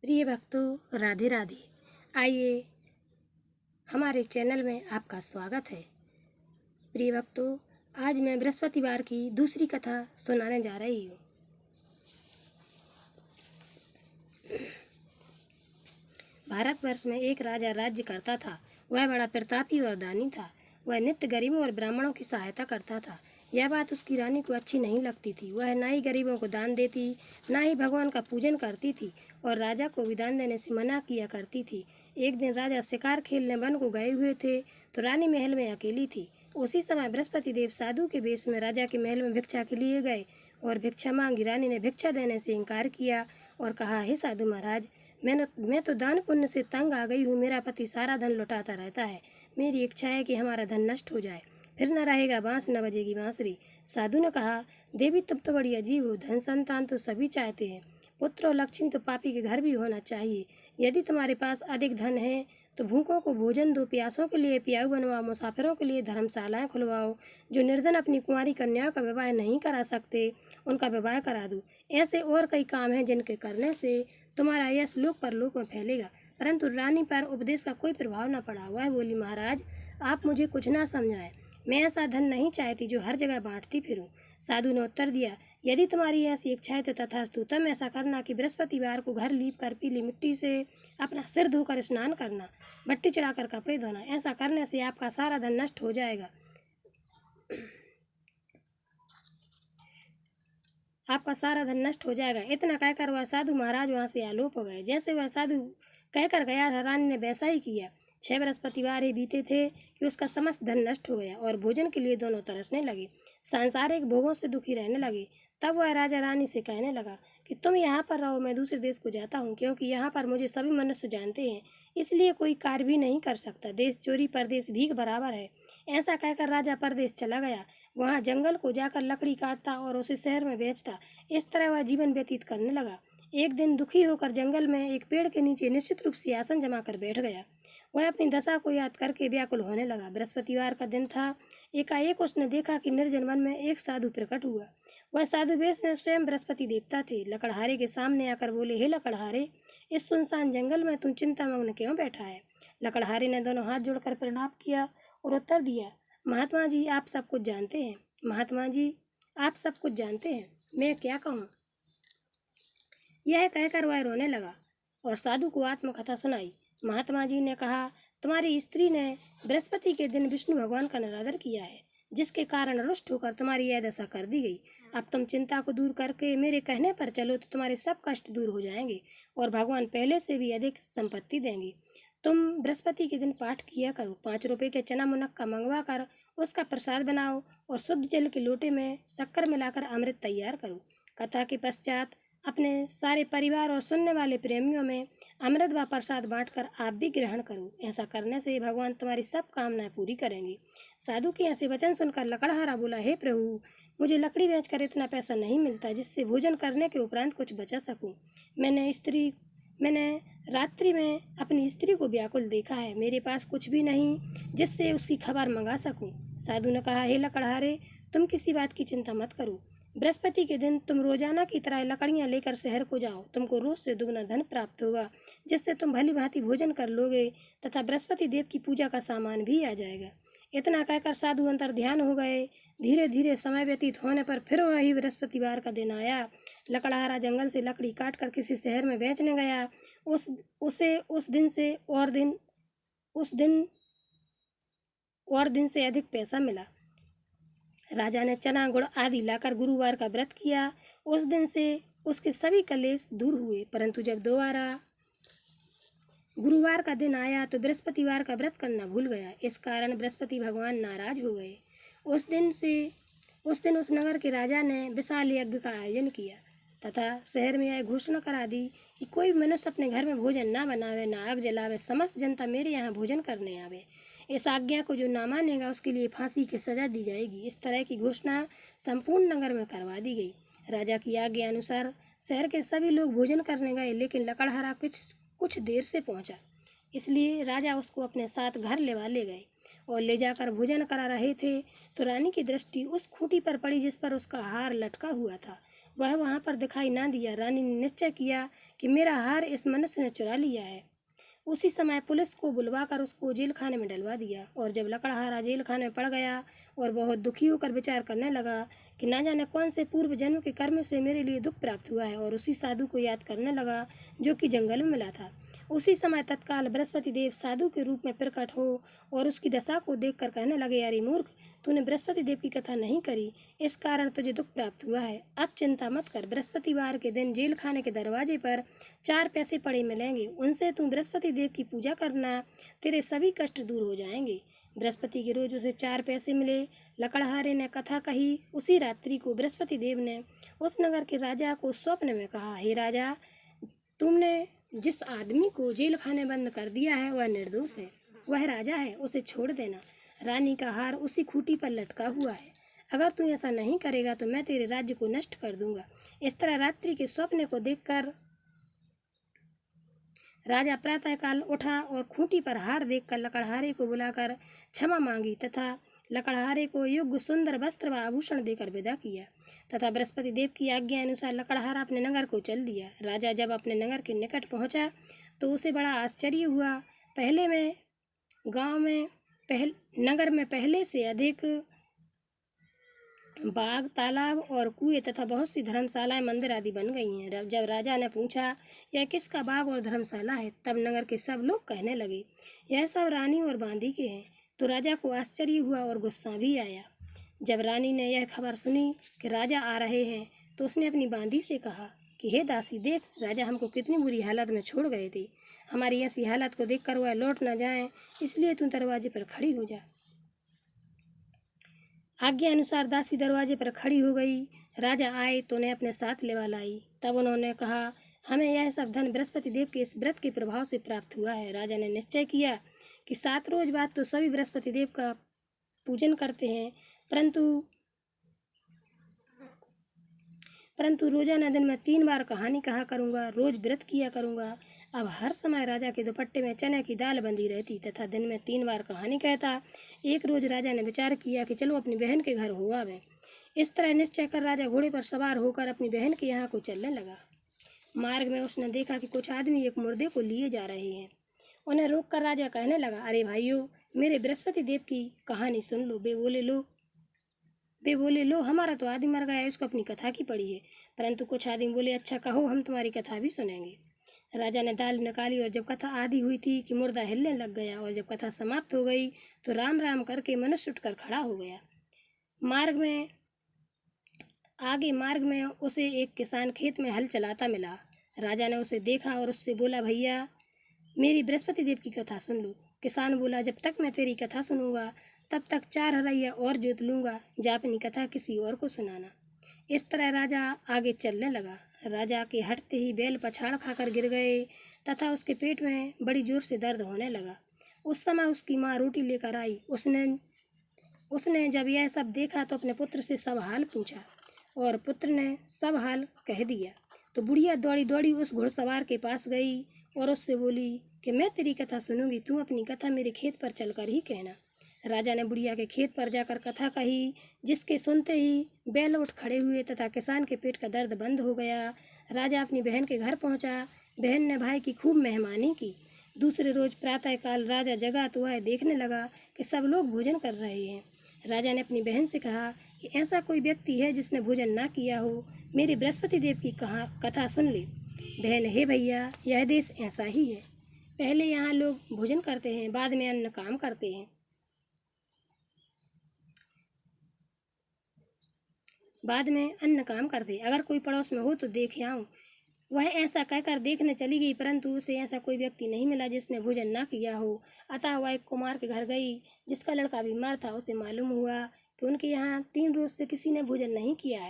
प्रिय भक्तों, राधे राधे। आइए हमारे चैनल में आपका स्वागत है। प्रिय भक्तों, आज मैं बृहस्पतिवार की दूसरी कथा सुनाने जा रही हूँ। भारतवर्ष में एक राजा राज्य करता था। वह बड़ा प्रतापी और दानी था। वह नित्य गरीबों और ब्राह्मणों की सहायता करता था। यह बात उसकी रानी को अच्छी नहीं लगती थी। वह ना ही गरीबों को दान देती, ना ही भगवान का पूजन करती थी और राजा को भी दान देने से मना किया करती थी। एक दिन राजा शिकार खेलने वन को गए हुए थे तो रानी महल में अकेली थी। उसी समय बृहस्पति देव साधु के वेश में राजा के महल में भिक्षा के लिए गए और भिक्षा मांगी। रानी ने भिक्षा देने से इनकार किया और कहा, हे साधु महाराज, मैं तो दान पुण्य से तंग आ गई हूँ। मेरा पति सारा धन लुटाता रहता है। मेरी इच्छा है कि हमारा धन नष्ट हो जाए, फिर न रहेगा बांस, न बजेगी बांसुरी। साधु ने कहा, देवी तुम तो बड़ी अजीब हो। धन संतान तो सभी चाहते हैं, पुत्र और लक्ष्मी तो पापी के घर भी होना चाहिए। यदि तुम्हारे पास अधिक धन है तो भूखों को भोजन दो, प्यासों के लिए प्याऊ बनवाओ, मुसाफिरों के लिए धर्मशालाएं खुलवाओ। जो निर्धन अपनी कुंवारी कन्याओं का विवाह नहीं करा सकते उनका विवाह करा दो। ऐसे और कई काम हैं जिनके करने से तुम्हारा यश लोक परलोक में फैलेगा। परंतु रानी पर उपदेश का कोई प्रभाव न पड़ा। वह बोली, महाराज, आप मुझे कुछ ना समझाएं। मैं ऐसा धन नहीं चाहती जो हर जगह बांटती फिरूं। साधु ने उत्तर दिया, यदि तुम्हारी ऐसी इच्छा है तो तथास्तु। तुम ऐसा करना कि बृहस्पतिवार को घर लीप कर पीली मिट्टी से अपना सिर धोकर स्नान करना, भट्टी चढ़ाकर कपड़े धोना। ऐसा करने से आपका सारा धन नष्ट हो जाएगा। आपका सारा धन नष्ट हो जाएगा। इतना कहकर वह साधु महाराज वहां से आलोप हो गए। जैसे वह साधु कहकर गया था, रानी ने वैसा ही किया। 6 बृहस्पतिवार ही बीते थे कि उसका समस्त धन नष्ट हो गया और भोजन के लिए दोनों तरसने लगे, सांसारिक भोगों से दुखी रहने लगे। तब वह राजा रानी से कहने लगा कि तुम यहाँ पर रहो, मैं दूसरे देश को जाता हूँ, क्योंकि यहाँ पर मुझे सभी मनुष्य जानते हैं, इसलिए कोई कार्य भी नहीं कर सकता। देश चोरी परदेश भीख बराबर है। ऐसा कहकर राजा परदेश चला गया। वहाँ जंगल को जाकर लकड़ी काटता और उसे शहर में बेचता। इस तरह वह जीवन व्यतीत करने लगा। एक दिन दुखी होकर जंगल में एक पेड़ के नीचे निश्चित रूप से आसन जमा कर बैठ गया। वह अपनी दशा को याद करके व्याकुल होने लगा। बृहस्पतिवार का दिन था। एकाएक उसने देखा कि निर्जन वन में एक साधु प्रकट हुआ। वह साधु वेश में स्वयं बृहस्पति देवता थे। लकड़हारे के सामने आकर बोले, हे लकड़हारे, इस सुनसान जंगल में तू चिंतामग्न क्यों बैठा है? लकड़हारे ने दोनों हाथ जोड़कर प्रणाम किया और उत्तर दिया, महात्मा जी, आप सब कुछ जानते हैं। महात्मा जी, आप सब कुछ जानते हैं, मैं क्या कहूँ? यह कहकर वह रोने लगा और साधु को आत्मकथा सुनाई। महात्मा जी ने कहा, तुम्हारी स्त्री ने बृहस्पति के दिन विष्णु भगवान का निरादर किया है, जिसके कारण रुष्ट होकर तुम्हारी यह दशा कर दी गई। अब तुम चिंता को दूर करके मेरे कहने पर चलो तो तुम्हारे सब कष्ट दूर हो जाएंगे और भगवान पहले से भी अधिक संपत्ति देंगे। तुम बृहस्पति के दिन पाठ किया करो। 5 रुपए के चना मुनक्का मंगवा कर उसका प्रसाद बनाओ और शुद्ध जल के लोटे में शक्कर मिलाकर अमृत तैयार करो। कथा के पश्चात अपने सारे परिवार और सुनने वाले प्रेमियों में अमृत व प्रसाद बांटकर आप भी ग्रहण करो। ऐसा करने से भगवान तुम्हारी सब कामनाएं पूरी करेंगे। साधु के ऐसे वचन सुनकर लकड़हारा बोला, हे प्रभु, मुझे लकड़ी बेचकर इतना पैसा नहीं मिलता जिससे भोजन करने के उपरांत कुछ बचा सकूं। मैंने रात्रि में अपनी स्त्री को व्याकुल देखा है। मेरे पास कुछ भी नहीं जिससे उसकी खबर मंगा सकूं। साधु ने कहा, हे लकड़हारे, तुम किसी बात की चिंता मत करो। बृहस्पति के दिन तुम रोजाना की तरह लकड़ियां लेकर शहर को जाओ। तुमको रोज से दुगना धन प्राप्त होगा, जिससे तुम भली भांति भोजन कर लोगे तथा बृहस्पति देव की पूजा का सामान भी आ जाएगा। इतना कहकर साधु अंतर ध्यान हो गए। धीरे धीरे समय व्यतीत होने पर फिर वही बृहस्पतिवार का दिन आया। लकड़हारा जंगल से लकड़ी काट कर किसी शहर में बेचने गया। उस दिन से अधिक पैसा मिला। राजा ने चना गुड़ आदि लाकर गुरुवार का व्रत किया। उस दिन से उसके सभी कलेश दूर हुए। परंतु जब दोबारा गुरुवार का दिन आया तो बृहस्पतिवार का व्रत करना भूल गया। इस कारण बृहस्पति भगवान नाराज हो गए। उस दिन उस नगर के राजा ने विशाल यज्ञ का आयोजन किया तथा शहर में यह घोषणा करा दी कि कोई मनुष्य अपने घर में भोजन ना बनावे, ना आग जलावे, समस्त जनता मेरे यहाँ भोजन करने आवे। इस आज्ञा को जो ना मानेगा उसके लिए फांसी की सजा दी जाएगी। इस तरह की घोषणा संपूर्ण नगर में करवा दी गई। राजा की आज्ञा अनुसार शहर के सभी लोग भोजन करने गए, लेकिन लकड़हारा कुछ देर से पहुंचा, इसलिए राजा उसको अपने साथ घर ले गए और ले जाकर भोजन करा रहे थे तो रानी की दृष्टि उस खूंटी पर पड़ी जिस पर उसका हार लटका हुआ था। वह वहाँ पर दिखाई ना दिया। रानी ने निश्चय किया कि मेरा हार इस मनुष्य ने चुरा लिया है। उसी समय पुलिस को बुलवाकर उसको जेल खाने में डलवा दिया। और जब लकड़हारा जेल खाने में पड़ गया और बहुत दुखी होकर विचार करने लगा कि ना जाने कौन से पूर्व जन्म के कर्म से मेरे लिए दुख प्राप्त हुआ है, और उसी साधु को याद करने लगा जो कि जंगल में मिला था। उसी समय तत्काल बृहस्पति देव साधु के रूप में प्रकट हो और उसकी दशा को देखकर कहने लगे, अरे मूर्ख, तूने बृहस्पति देव की कथा नहीं करी, इस कारण तुझे दुख प्राप्त हुआ है। अब चिंता मत कर, बृहस्पतिवार के दिन जेल खाने के दरवाजे पर 4 पैसे पड़े मिलेंगे, उनसे तू बृहस्पति देव की पूजा करना, तेरे सभी कष्ट दूर हो जाएंगे। बृहस्पति के रोज उसे 4 पैसे मिले। लकड़हारे ने कथा कही। उसी रात्रि को बृहस्पति देव ने उस नगर के राजा को स्वप्न में कहा, हे राजा, तुमने जिस आदमी को जेल खाने बंद कर दिया है वह निर्दोष है, वह राजा है, उसे छोड़ देना। रानी का हार उसी खूंटी पर लटका हुआ है। अगर तू ऐसा नहीं करेगा तो मैं तेरे राज्य को नष्ट कर दूंगा। इस तरह रात्रि के स्वप्न को देखकर राजा प्रातःकाल उठा और खूंटी पर हार देखकर लकड़हारे को बुलाकर क्षमा मांगी तथा लकड़हारे को योग्य सुंदर वस्त्र व आभूषण देकर विदा किया तथा बृहस्पति देव की आज्ञा अनुसार लकड़हारा अपने नगर को चल दिया। राजा जब अपने नगर के निकट पहुंचा तो उसे बड़ा आश्चर्य हुआ। नगर में पहले से अधिक बाग, तालाब और कुएं तथा बहुत सी धर्मशालाएं, मंदिर आदि बन गई हैं। जब राजा ने पूछा यह किसका बाग और धर्मशाला है, तब नगर के सब लोग कहने लगे यह सब रानी और बांदी के हैं। तो राजा को आश्चर्य हुआ और गुस्सा भी आया। जब रानी ने यह खबर सुनी कि राजा आ रहे हैं तो उसने अपनी बांदी से कहा कि हे दासी, देख, राजा हमको कितनी बुरी हालत में छोड़ गए थे। हमारी ऐसी हालत को देखकर वह लौट न जाएं, इसलिए तू दरवाजे पर खड़ी हो जा। आज्ञा अनुसार दासी दरवाजे पर खड़ी हो गई। राजा आए तो उन्हें अपने साथ लेवा लाई। तब उन्होंने कहा, हमें यह सब धन बृहस्पति देव के इस व्रत के प्रभाव से प्राप्त हुआ है। राजा ने निश्चय किया कि 7 रोज बाद तो सभी बृहस्पति देव का पूजन करते हैं, परंतु रोजाना दिन में 3 बार कहानी कहा करूँगा, रोज व्रत किया करूँगा। अब हर समय राजा के दुपट्टे में चने की दाल बंधी रहती तथा दिन में 3 बार कहानी कहता। एक रोज राजा ने विचार किया कि चलो अपनी बहन के घर हो आवे। इस तरह निश्चय कर राजा घोड़े पर सवार होकर अपनी बहन के यहाँ को चलने लगा। मार्ग में उसने देखा कि कुछ आदमी एक मुर्दे को लिए जा रहे हैं। उन्हें रोककर राजा कहने लगा, अरे भाइयों, मेरे बृहस्पति देव की कहानी सुन लो। वे बोले, लो, हमारा तो आदमी मर गया, इसको अपनी कथा की पड़ी है। परंतु कुछ आदमी बोले, अच्छा कहो, हम तुम्हारी कथा भी सुनेंगे। राजा ने दाल निकाली और जब कथा आधी हुई थी कि मुर्दा हिलने लग गया, और जब कथा समाप्त हो गई तो राम राम करके मनुष्य उठकर खड़ा हो गया। मार्ग में उसे एक किसान खेत में हल चलाता मिला। राजा ने उसे देखा और उससे बोला, भैया, मेरी बृहस्पति देव की कथा सुन लो। किसान बोला, जब तक मैं तेरी कथा सुनूंगा तब तक 4 हरैया और जोत लूंगा, जा अपनी कथा किसी और को सुनाना। इस तरह राजा आगे चलने लगा। राजा के हटते ही बैल पछाड़ खाकर गिर गए तथा उसके पेट में बड़ी जोर से दर्द होने लगा। उस समय उसकी माँ रोटी लेकर आई। उसने जब यह सब देखा तो अपने पुत्र से सब हाल पूछा और पुत्र ने सब हाल कह दिया। तो बुढ़िया दौड़ी दौड़ी उस घुड़सवार के पास गई और उससे बोली कि मैं तेरी कथा सुनूंगी, तू अपनी कथा मेरे खेत पर चलकर ही कहना। राजा ने बुढ़िया के खेत पर जाकर कथा कही, जिसके सुनते ही बैल उठ खड़े हुए तथा किसान के पेट का दर्द बंद हो गया। राजा अपनी बहन के घर पहुंचा। बहन ने भाई की खूब मेहमानी की। दूसरे रोज प्रातःकाल राजा जगा तो वह देखने लगा कि सब लोग भोजन कर रहे हैं। राजा ने अपनी बहन से कहा कि ऐसा कोई व्यक्ति है जिसने भोजन ना किया हो, मेरे बृहस्पति देव की कथा सुन ले। बहन, हे भैया, यह देश ऐसा ही है, पहले यहाँ लोग भोजन करते हैं, बाद में अन्न काम करते हैं। अगर कोई पड़ोस में हो तो देख आऊं। वह ऐसा कहकर देखने चली गई, परंतु उसे ऐसा कोई व्यक्ति नहीं मिला जिसने भोजन ना किया हो। अतः वह एक कुमार के घर गई जिसका लड़का बीमार था। उसे मालूम हुआ कि उनके यहाँ 3 रोज से किसी ने भोजन नहीं किया है।